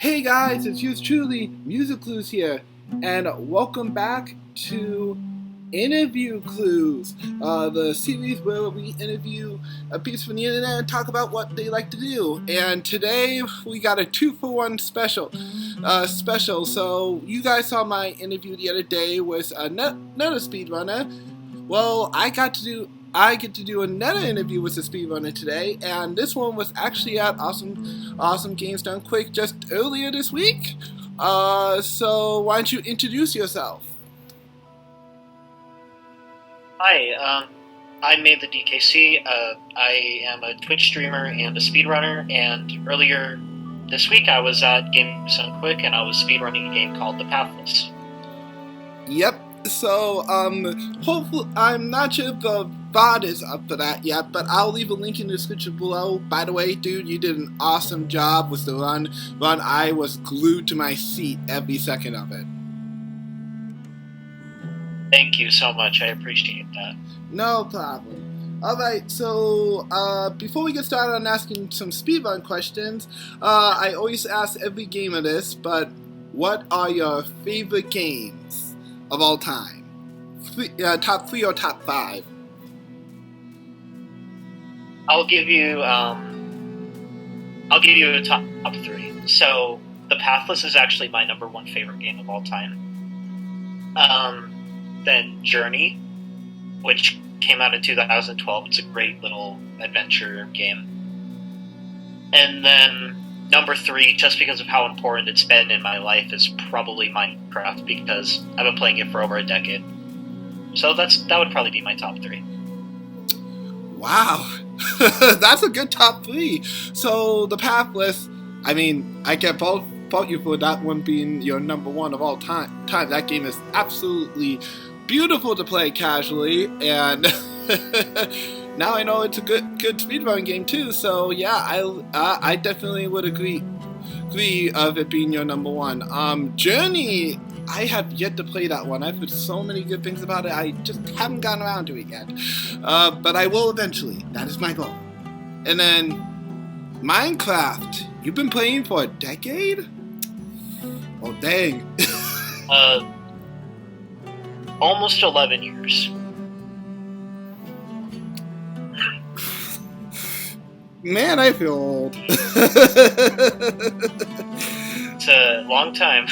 Hey guys, it's yours truly, MAETheDKC here, and welcome back to InterviewClues, the series where we interview people from the internet and talk about what they like to do. And today we got a 2-for-1 special. So you guys saw my interview the other day with another speedrunner. Well, I get to do another interview with a speedrunner today, and this one was actually at Awesome Games Done Quick just earlier this week. So why don't you introduce yourself? Hi, I'm MAETheDKC. I am a Twitch streamer and a speedrunner, and earlier this week I was at Games Done Quick and I was speedrunning a game called the Pathless. Yep. So, hopefully, I'm not sure if the VOD is up for that yet, but I'll leave a link in the description below. By the way, dude, you did an awesome job with the run. I was glued to my seat every second of it. Thank you so much, I appreciate that. No problem. Alright, so, before we get started on asking some speedrun questions, I always ask every gamer this, but what are your favorite games of all time? Top 3 or top 5? I'll give you a top 3. So, the Pathless is actually my number 1 favorite game of all time. Then Journey, which came out in 2012. It's a great little adventure game. And then number 3, just because of how important it's been in my life, is probably Minecraft, because I've been playing it for over a decade. So that would probably be my top 3. Wow, that's a good top 3. So the Pathless, I mean, I can fault you for that one being your number 1 of all time. That game is absolutely beautiful to play casually, and now I know it's a good speedrun game too. So yeah, I definitely would agree of it being your number 1. Journey, I have yet to play that one. I've heard so many good things about it. I just haven't gotten around to it yet, but I will eventually. That is my goal. And then Minecraft, you've been playing for a decade? Oh dang. Almost 11 years. Man, I feel old. It's a long time.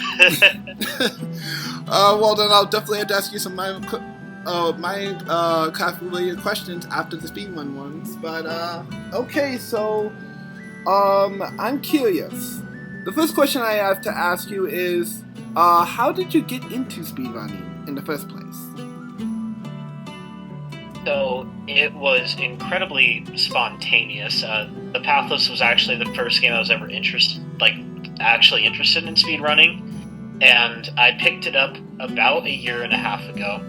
Well, then I'll definitely have to ask you some Minecraft-related questions after the speedrun ones. But, okay, so, I'm curious. The first question I have to ask you is, how did you get into speedrunning in the first place? So, it was incredibly spontaneous. The Pathless was actually the first game I was ever actually interested in speedrunning, and I picked it up about a year and a half ago,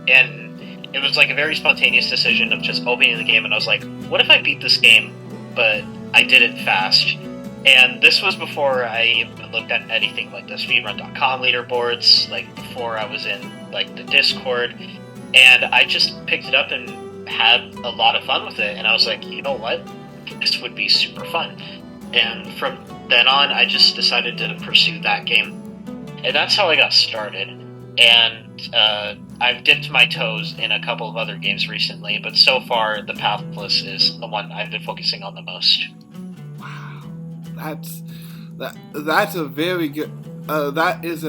and it was like a very spontaneous decision of just opening the game, and I was like, what if I beat this game, but I did it fast? And this was before I even looked at anything like the speedrun.com leaderboards, like before I was in like the Discord, and I just picked it up and had a lot of fun with it, and I was like, you know what, this would be super fun. And from then on, I just decided to pursue that game, and that's how I got started. And I've dipped my toes in a couple of other games recently, but so far the Pathless is the one I've been focusing on the most. Wow, that's a very good that's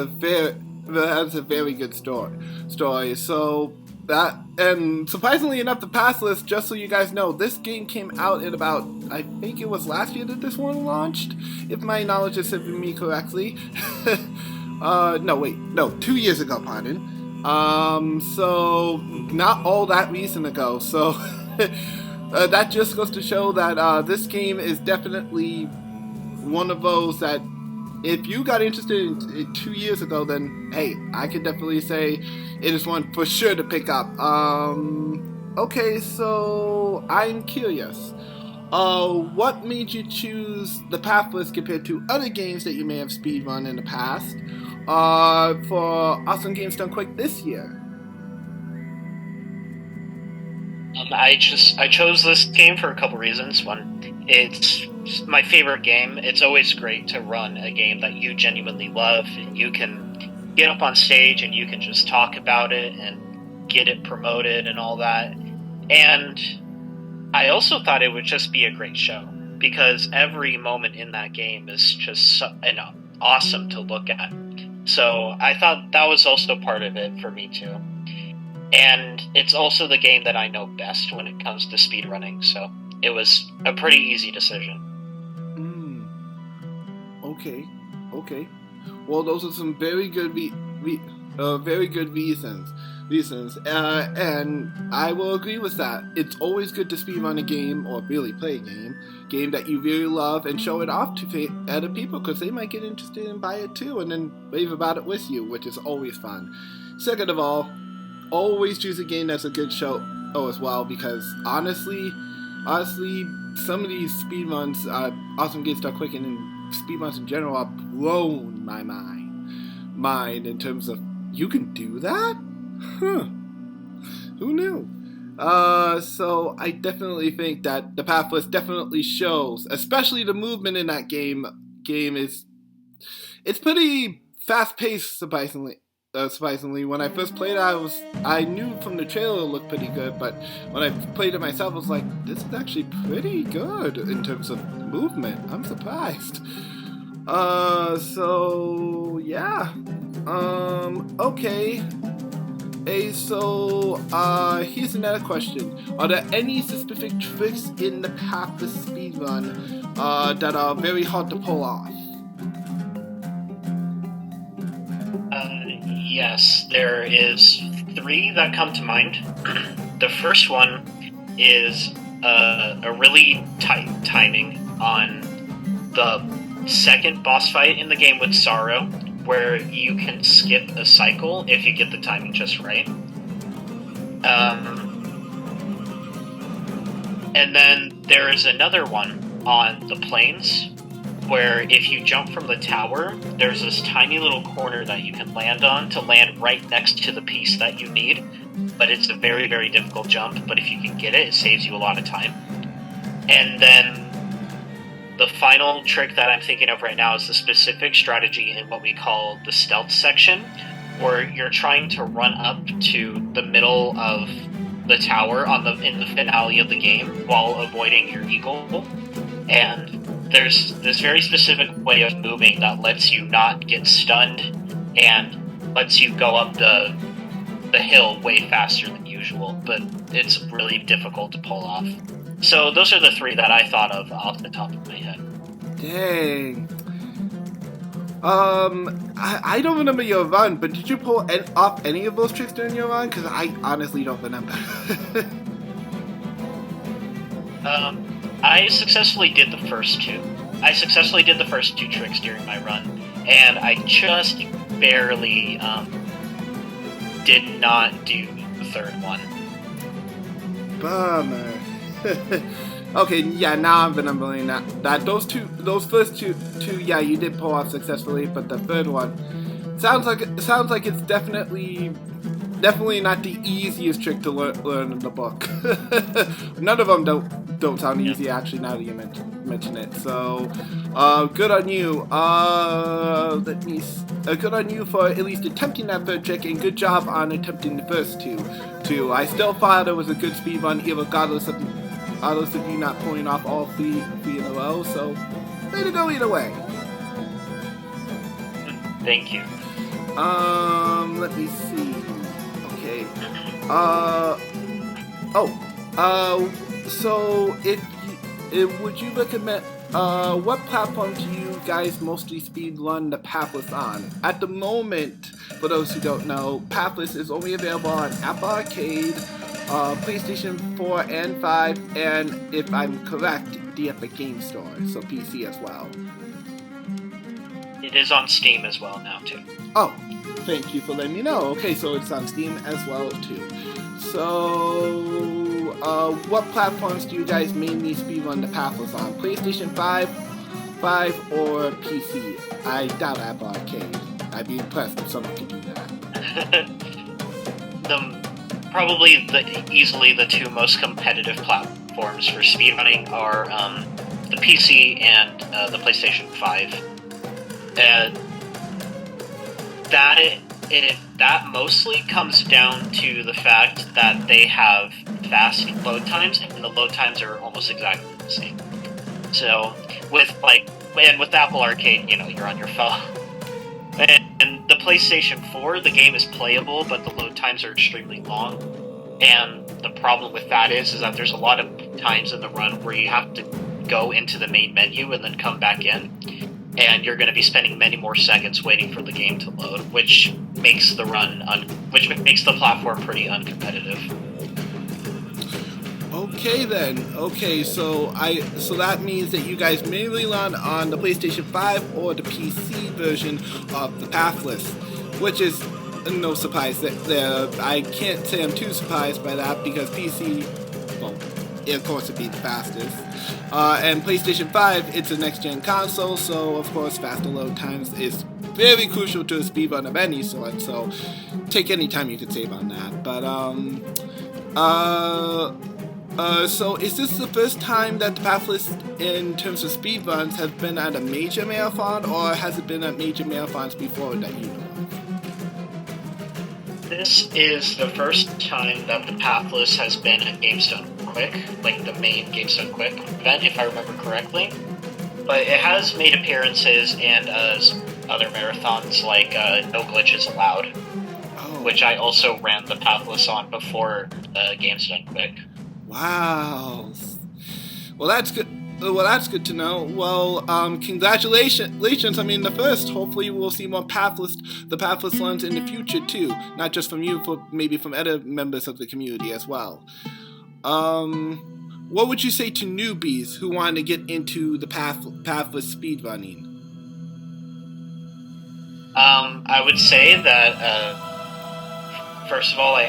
a very good story. So that, and surprisingly enough, the Pathless, just so you guys know, this game came out in about, I think it was last year that this one launched, if my knowledge is serving me correctly. No, 2 years ago, pardon. So not all that recent ago. So that just goes to show that this game is definitely one of those that, if you got interested in it 2 years ago, then hey, I can definitely say it is one for sure to pick up. Okay, so I'm curious. What made you choose the Pathless compared to other games that you may have speedrun in the past for Awesome Games Done Quick this year? I chose this game for a couple reasons. One, it's my favorite game. It's always great to run a game that you genuinely love, and you can get up on stage and you can just talk about it and get it promoted and all that. And I also thought it would just be a great show, because every moment in that game is just awesome to look at. So I thought that was also part of it for me too. And it's also the game that I know best when it comes to speedrunning, so it was a pretty easy decision. Okay. Well, those are some very good reasons. And I will agree with that. It's always good to speedrun a game, or really play a game that you really love, and show it off to other people, because they might get interested and buy it too, and then rave about it with you, which is always fun. Second of all, always choose a game that's a good show as well, because honestly, some of these speedruns, Awesome Games Start Quick, and speedruns in general, are blown my mind in terms of, you can do that? Huh. Who knew? So I definitely think that the Pathless definitely shows, especially the movement in that game is, it's pretty fast-paced, surprisingly. When I first played it, I knew from the trailer it looked pretty good, but when I played it myself, I was like, this is actually pretty good in terms of movement. I'm surprised. So yeah. Okay. So here's another question. Are there any specific tricks in the Pathless speedrun that are very hard to pull off? Yes, there is 3 that come to mind. The first one is a really tight timing on the second boss fight in the game with Sorrow, where you can skip a cycle if you get the timing just right. And then there is another one on the plains, where if you jump from the tower, there's this tiny little corner that you can land on to land right next to the piece that you need. But it's a very, very difficult jump, but if you can get it, it saves you a lot of time. And then the final trick that I'm thinking of right now is the specific strategy in what we call the stealth section, where you're trying to run up to the middle of the tower in the finale of the game while avoiding your eagle. And there's this very specific way of moving that lets you not get stunned and lets you go up the hill way faster than usual, but it's really difficult to pull off. So those are the 3 that I thought of off the top of my head. Dang. I don't remember your run, but did you pull off any of those tricks during your run? Because I honestly don't remember. I successfully did the first 2. I successfully did the first 2 tricks during my run, and I just barely did not do the third one. Bummer. Okay, yeah, now I'm remembering that those first two, yeah, you did pull off successfully, but the third one sounds like it's definitely not the easiest trick to learn in the book. None of them don't sound easy, actually, now that you mention it. So, good on you. Good on you for at least attempting that third trick, and good job on attempting the first 2. I still thought it was a good speed run, regardless of you not pulling off all 3 in a row. So, way to go either way. Thank you. Let me see. Okay. So would you recommend, what platform do you guys mostly speedrun the Pathless on? At the moment, for those who don't know, Pathless is only available on Apple Arcade, PlayStation 4 and 5, and if I'm correct, the Epic Game Store, so PC as well. It is on Steam as well now, too. Oh, thank you for letting me know. Okay, so it's on Steam as well, too. So, what platforms do you guys mainly speedrun the Pathless on? PlayStation 5, or PC? I doubt Apple Arcade. I'd be impressed if someone could do that. Probably easily the 2 most competitive platforms for speedrunning are the PC and the PlayStation 5. And that mostly comes down to the fact that they have fast load times, and the load times are almost exactly the same. So with Apple Arcade, you're on your phone. And the PlayStation 4, the game is playable, but the load times are extremely long. And the problem with that is that there's a lot of times in the run where you have to go into the main menu and then come back in. And you're going to be spending many more seconds waiting for the game to load, which makes the platform pretty uncompetitive. Okay then. Okay, so that means that you guys mainly run on the PlayStation 5 or the PC version of the Pathless, which is no surprise there. I can't say I'm too surprised by that because PC, well, of course it'd be the fastest. And PlayStation 5, it's a next-gen console, so of course faster load times is very crucial to a speedrun of any sort, so take any time you could save on that. But, so is this the first time that the Pathless, in terms of speedruns, has been at a major marathon, or has it been at major marathons before that you know of? This is the first time that the Pathless has been at GameStone Quick, like the main GameStone Quick event, if I remember correctly. But it has made appearances in other marathons like No Glitches Allowed, which I also ran the Pathless on before GameStone Quick. Wow. Well, that's good. Well, that's good to know. Well, congratulations. I mean, the first. Hopefully, we'll see more the Pathless runs in the future too. Not just from you, but maybe from other members of the community as well. What would you say to newbies who want to get into the Pathless speedrunning? I would say that first of all, I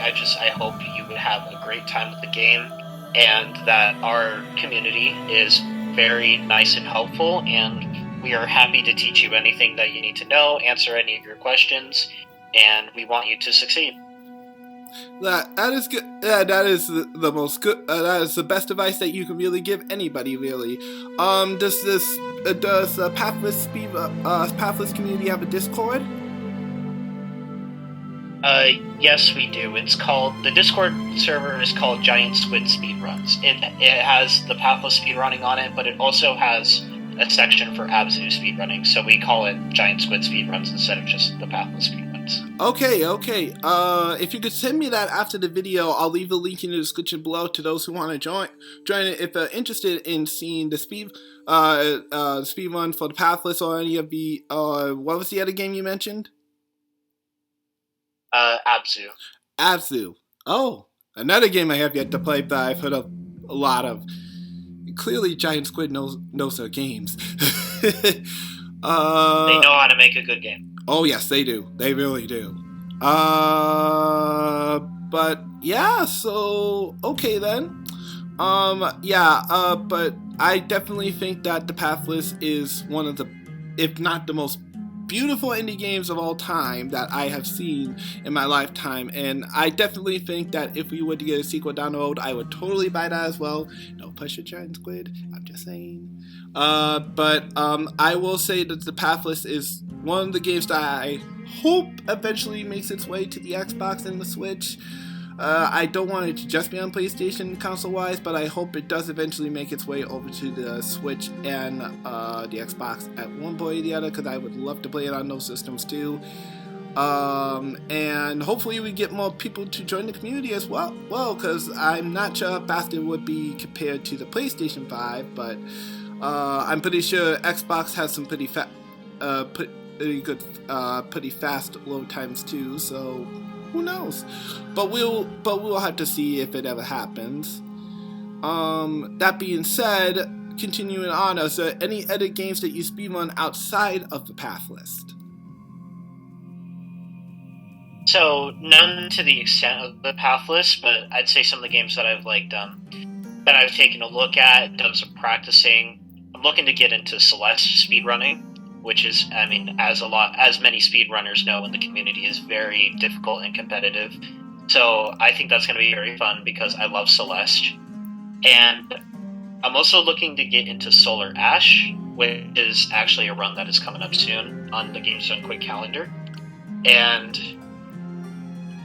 hope you would have a great time with the game, and that our community is very nice and helpful, and we are happy to teach you anything that you need to know, answer any of your questions, and we want you to succeed. That is good. That is the most good. That is the best advice that you can really give anybody, really. Does the Pathless community have a Discord? Yes, we do. The Discord server is called Giant Squid Speedruns. It has the Pathless speedrunning on it, but it also has a section for Abzu speedrunning, so we call it Giant Squid Speedruns instead of just the Pathless speedruns. Okay. If you could send me that after the video, I'll leave a link in the description below to those who want to join it if they're interested in seeing the speedrun for the Pathless or any of the what was the other game you mentioned? Abzu. Oh, another game I have yet to play that I've heard of a lot of. Clearly, Giant Squid knows their games. They know how to make a good game. Oh yes, they do. They really do. But yeah. So okay then. But I definitely think that the Pathless is one of the, if not the most beautiful indie games of all time that I have seen in my lifetime, and I definitely think that if we were to get a sequel down the road, I would totally buy that as well. No pressure, Giant Squid, I'm just saying. But I will say that the Pathless is one of the games that I hope eventually makes its way to the Xbox and the Switch. I don't want it to just be on PlayStation console-wise, but I hope it does eventually make its way over to the Switch and the Xbox at one point or the other, because I would love to play it on those systems too. And hopefully we get more people to join the community as well, because I'm not sure how fast it would be compared to the PlayStation 5, but I'm pretty sure Xbox has some pretty fast load times too, so who knows? But we'll have to see if it ever happens. That being said, continuing on, is there any other games that you speedrun outside of the Pathless? So none to the extent of the Pathless, but I'd say some of the games that I've that I've taken a look at, done some practicing. I'm looking to get into Celeste speedrunning, which is, I mean, as many speedrunners know in the community, is very difficult and competitive. So I think that's going to be very fun because I love Celeste. And I'm also looking to get into Solar Ash, which is actually a run that is coming up soon on the Games Done Quick calendar. And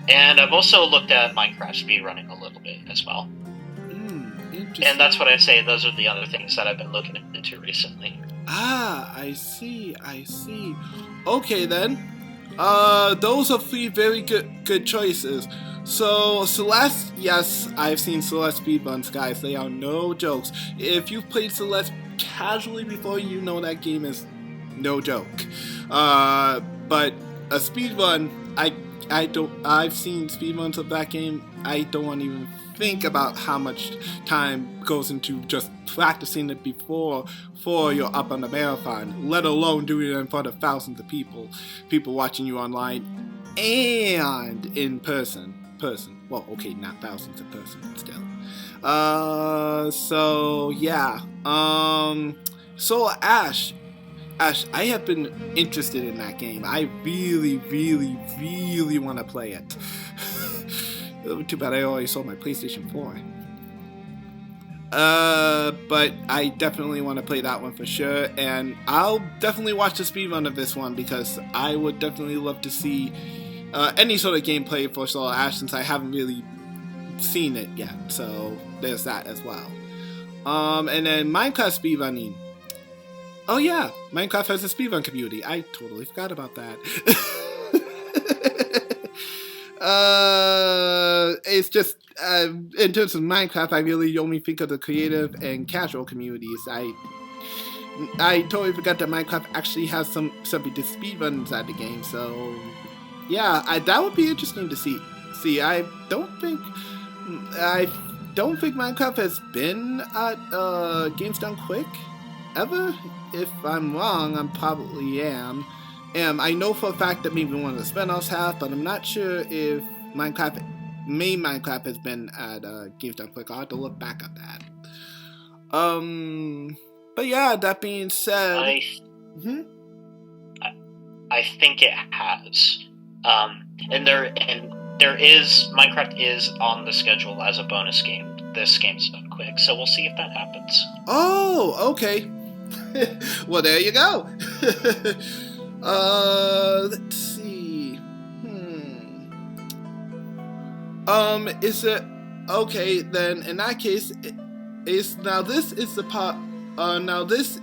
I've also looked at Minecraft speedrunning a little bit as well. And that's what I say, those are the other things that I've been looking into recently. Ah, I see. Okay then. Those are 3 very good choices. So, Celeste, yes, I've seen Celeste speedruns, guys. They are no jokes. If you've played Celeste casually before, you know that game is no joke. But a speedrun, I've seen speedruns of that game. I don't want to even think about how much time goes into just practicing it before you're up on the marathon, let alone doing it in front of thousands of people watching you online and in person. Well, okay, not thousands of person, but still. So yeah. So Ash, I have been interested in that game. I really, really, really want to play it. Too bad I already sold my PlayStation 4. But I definitely want to play that one for sure, and I'll definitely watch the speedrun of this one because I would definitely love to see any sort of gameplay for Solar Ash since I haven't really seen it yet. So there's that as well. And then Minecraft speedrunning. Oh yeah, Minecraft has a speedrun community. I totally forgot about that. It's just in terms of Minecraft, I really only think of the creative and casual communities. I totally forgot that Minecraft actually has some to speedruns at the game. So yeah, that would be interesting to see. I don't think Minecraft has been at Games Done Quick ever. If I'm wrong, I probably am. I know for a fact that maybe one of the spin-offs have, but I'm not sure if main Minecraft has been at Games Done Quick. I'll have to look back at that. But yeah, that being said, I think it has. And there is Minecraft is on the schedule as a bonus game. This Game's Done Quick, so we'll see if that happens. Oh, okay. Well, there you go. Let's see. Is it okay then? In that case, now this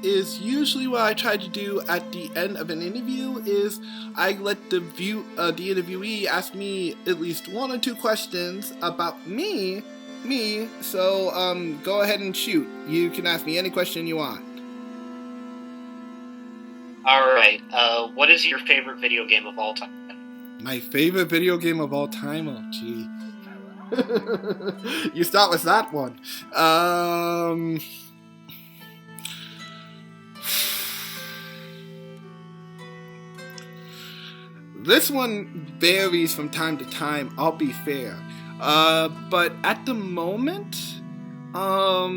is usually what I try to do at the end of an interview. Is I let the interviewee ask me at least 1 or 2 questions about me. So go ahead and shoot. You can ask me any question you want. Alright, what is your favorite video game of all time? My favorite video game of all time? Oh, gee. You start with that one. This one varies from time to time, I'll be fair. But at the moment, oh,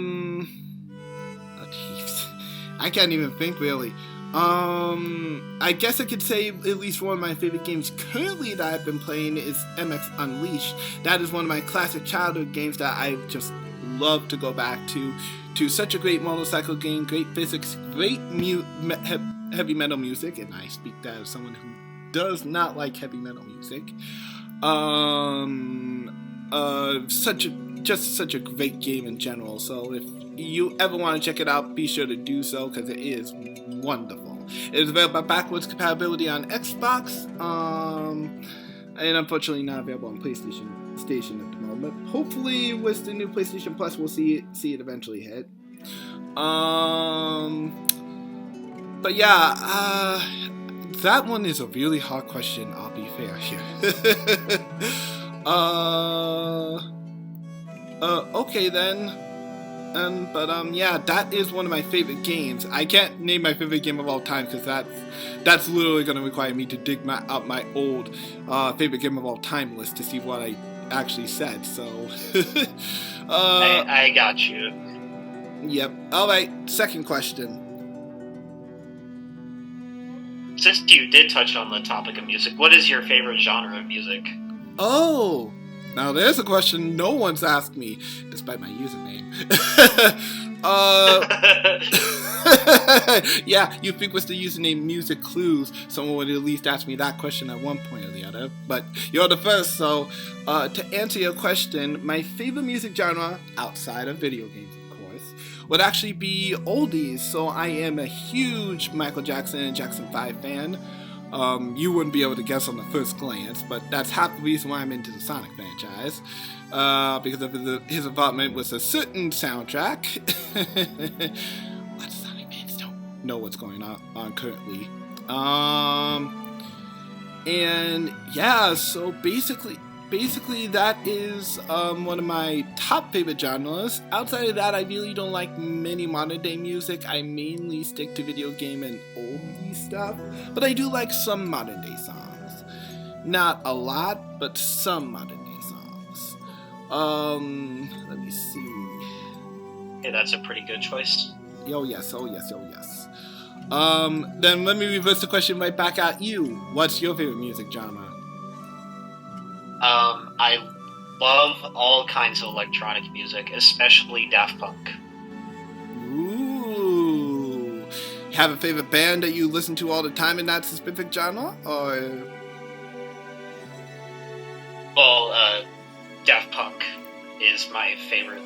jeez. I can't even think, really. I guess I could say at least one of my favorite games currently that I've been playing is MX Unleashed. That is one of my classic childhood games that I just love to go back to such a great motorcycle game, great physics, great heavy metal music, and I speak that as someone who does not like heavy metal music. Such a great game in general. So if you ever want to check it out, be sure to do so because it is wonderful. It is available by backwards compatibility on Xbox, and unfortunately not available on PlayStation Station at the moment. Hopefully, with the new PlayStation Plus, we'll see it eventually hit. But yeah, that one is a really hard question. I'll be fair here. Okay then. Yeah, that is one of my favorite games. I can't name my favorite game of all time because that's literally going to require me to dig up my old favorite game of all time list to see what I actually said. So, I got you. Yep. All right. Second question. Since you did touch on the topic of music, what is your favorite genre of music? Oh, Now there's a question no one's asked me, despite my username. Yeah, you'd think with the username MAETheDKC, someone would at least ask me that question at one point or the other. But you're the first, so to answer your question, my favorite music genre, outside of video games of course, would actually be oldies. So I am a huge Michael Jackson and Jackson 5 fan. You wouldn't be able to guess on the first glance, but that's half the reason why I'm into the Sonic franchise. Because of his involvement with a certain soundtrack. A lot of Sonic fans don't know what's going on currently. And yeah, so basically that is one of my top favorite genres. Outside of that, I really don't like many modern day music. I mainly stick to video game and oldie stuff, but I do like some modern day songs. Not a lot, but some modern day songs. Let me see. Yeah, that's a pretty good choice. Oh yes. Then let me reverse the question right back at you. What's your favorite music genre? I love all kinds of electronic music, especially Daft Punk. Ooh. Have a favorite band that you listen to all the time in that specific genre? Or... Well, Daft Punk is my favorite,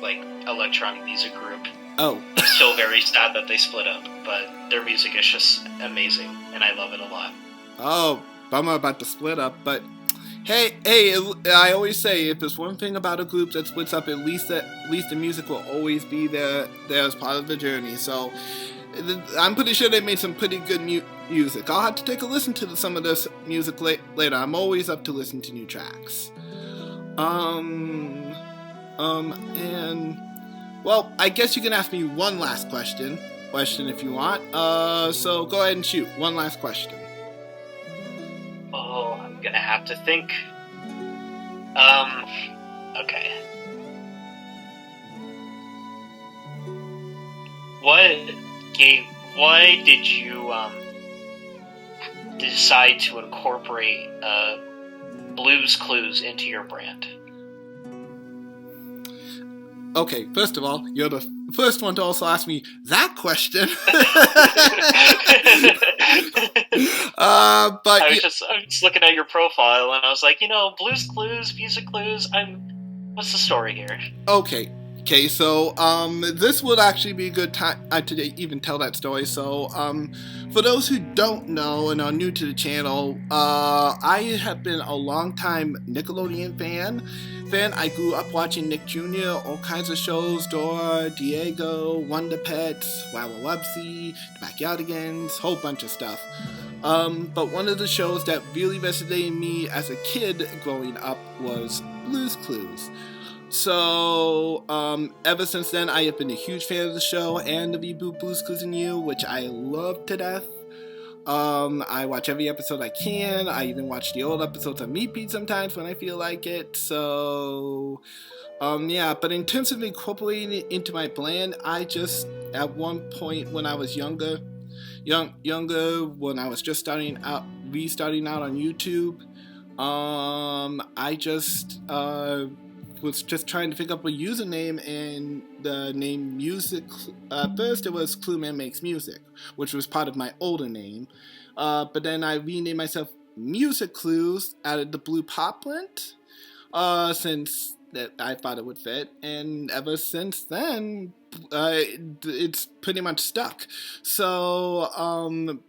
electronic music group. Oh. I'm still very sad that they split up, but their music is just amazing, and I love it a lot. Oh, bummer about the split up, but... Hey, I always say, if there's one thing about a group that splits up, at least the music will always be there as part of the journey. So, I'm pretty sure they made some pretty good music. I'll have to take a listen to some of this music later. I'm always up to listen to new tracks. And, well, I guess you can ask me one last question if you want. So go ahead and shoot. One last question. Oh, I'm gonna have to think. Okay. Why did you, decide to incorporate, Blue's Clues into your brand? Okay, first of all, you're the first one to also ask me that question. But I was just looking at your profile, and I was like, Blue's Clues, Music Clues. What's the story here? Okay, so this would actually be a good time to even tell that story. So for those who don't know and are new to the channel, I have been a long-time Nickelodeon fan. I grew up watching Nick Jr., all kinds of shows, Dora, Diego, Wonder Pets, Wowowubsy, The Backyardigans, whole bunch of stuff. But one of the shows that really resonated in me as a kid growing up was Blue's Clues. So, ever since then, I have been a huge fan of the show and the reboot Blue's Clues and You, which I love to death. I watch every episode I can. I even watch the old episodes on repeat sometimes when I feel like it. So, yeah, but in terms of incorporating it into my brand, I just, at one point when I was younger, when I was just restarting out on YouTube, I just, was just trying to pick up a username, and the name Music. First, it was Clueman Makes Music, which was part of my older name. But then I renamed myself Music Clues, added the blue pop print, since that I thought it would fit, and ever since then, it's pretty much stuck. So,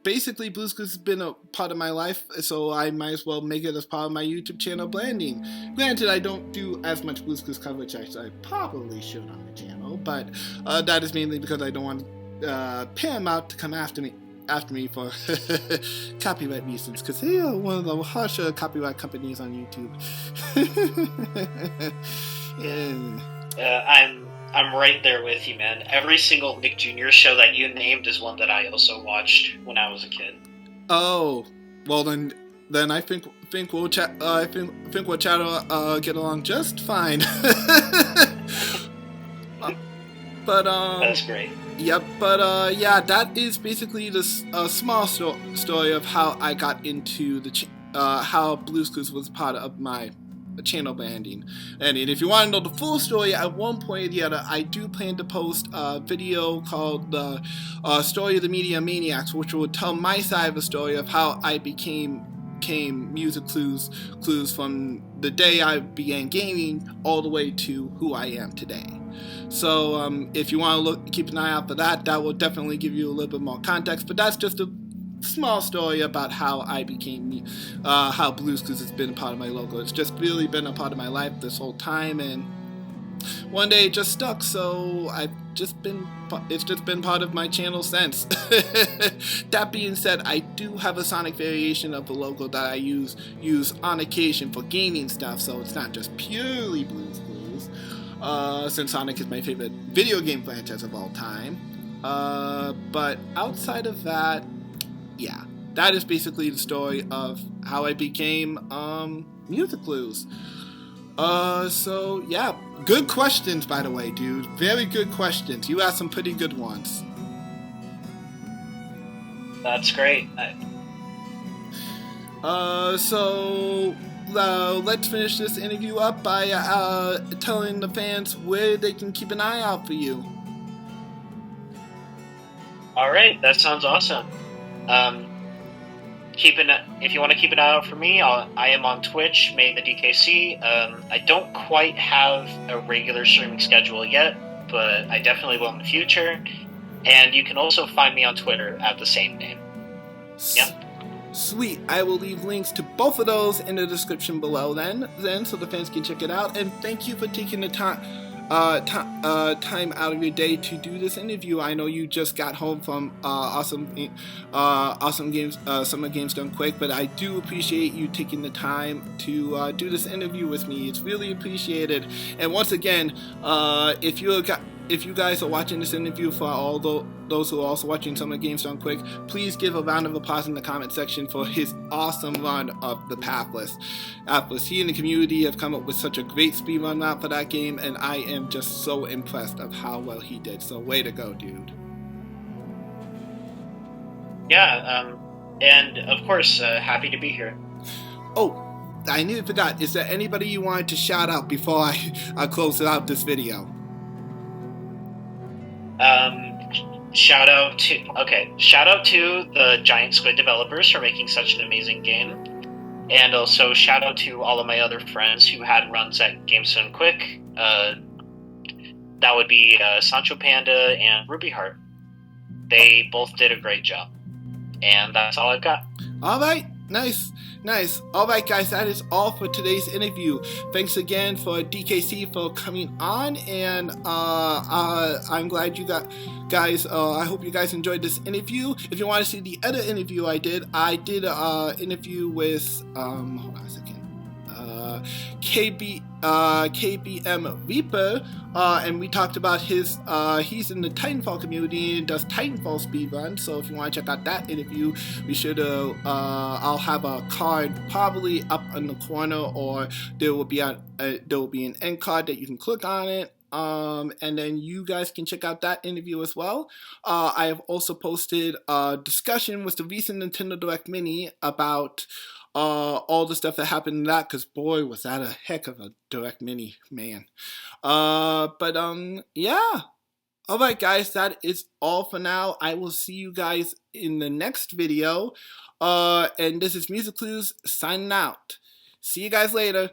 basically, Blue's Clues has been a part of my life, so I might as well make it as part of my YouTube channel branding. Granted, I don't do as much Blue's Clues coverage as I probably should on the channel, but that is mainly because I don't want Paramount to come after me for copyright reasons, because they are one of the harsher copyright companies on YouTube. I'm right there with you, man. Every single Nick Jr. show that you named is one that I also watched when I was a kid. Oh, well then I think we'll chat. I think we'll get along just fine. But that's great. Yep, but yeah, that is basically this small story of how I got into how Blue's Clues was part of my channel banding. And if you want to know the full story, at one point or the other, I do plan to post a video called the Story of the Media Maniacs, which will tell my side of the story of how I became MAETheDKC clues from the day I began gaming all the way to who I am today. So if you want to keep an eye out for that, that will definitely give you a little bit more context. But that's just a small story about how I became, how Blues Clues has been a part of my logo. It's just really been a part of my life this whole time, and one day it just stuck, so it's just been part of my channel since. That being said, I do have a Sonic variation of the logo that I use on occasion for gaming stuff, so it's not just purely Blues Clues, since Sonic is my favorite video game franchise of all time. But outside of that, yeah, that is basically the story of how I became InterviewClues. So yeah, good questions, by the way, dude. Very good questions. You asked some pretty good ones. That's great. So let's finish this interview up by telling the fans where they can keep an eye out for you. All right, that sounds awesome. If you want to keep an eye out for me, I am on Twitch, MAETheDKC. I don't quite have a regular streaming schedule yet, but I definitely will in the future. And you can also find me on Twitter at the same name. Yep. Sweet. I will leave links to both of those in the description below then so the fans can check it out. And thank you for taking the time out of your day to do this interview. I know you just got home from awesome games, Summer Games Done Quick, but I do appreciate you taking the time to do this interview with me. It's really appreciated. And once again, if you guys are watching this interview, for all those who are also watching Summer Games Done Quick, please give a round of applause in the comment section for his awesome run of the Pathless. He and the community have come up with such a great speedrun route for that game, and I am just so impressed of how well he did. So way to go, dude. Yeah, and of course, happy to be here. Oh, I nearly forgot. Is there anybody you wanted to shout out before I close out this video? Shout out to the Giant Squid developers for making such an amazing game, and also shout out to all of my other friends who had runs at Games Done Quick. That would be Sancho Panda and Ruby Heart. They both did a great job, and that's all I've got. All right, nice. All right, guys, that is all for today's interview. Thanks again for DKC for coming on, and I'm glad you guys. I hope you guys enjoyed this interview. If you want to see the other interview I did an interview with hold on a second. KBM Reaper, and we talked about he's in the Titanfall community and does Titanfall speedrun. So if you want to check out that interview, be sure to I'll have a card probably up in the corner, or there will be an end card that you can click on it. And then you guys can check out that interview as well. I have also posted a discussion with the recent Nintendo Direct Mini about all the stuff that happened in that, because boy, was that a heck of a Direct Mini, man. Yeah. Alright, guys, that is all for now. I will see you guys in the next video. And this is InterviewClues signing out. See you guys later.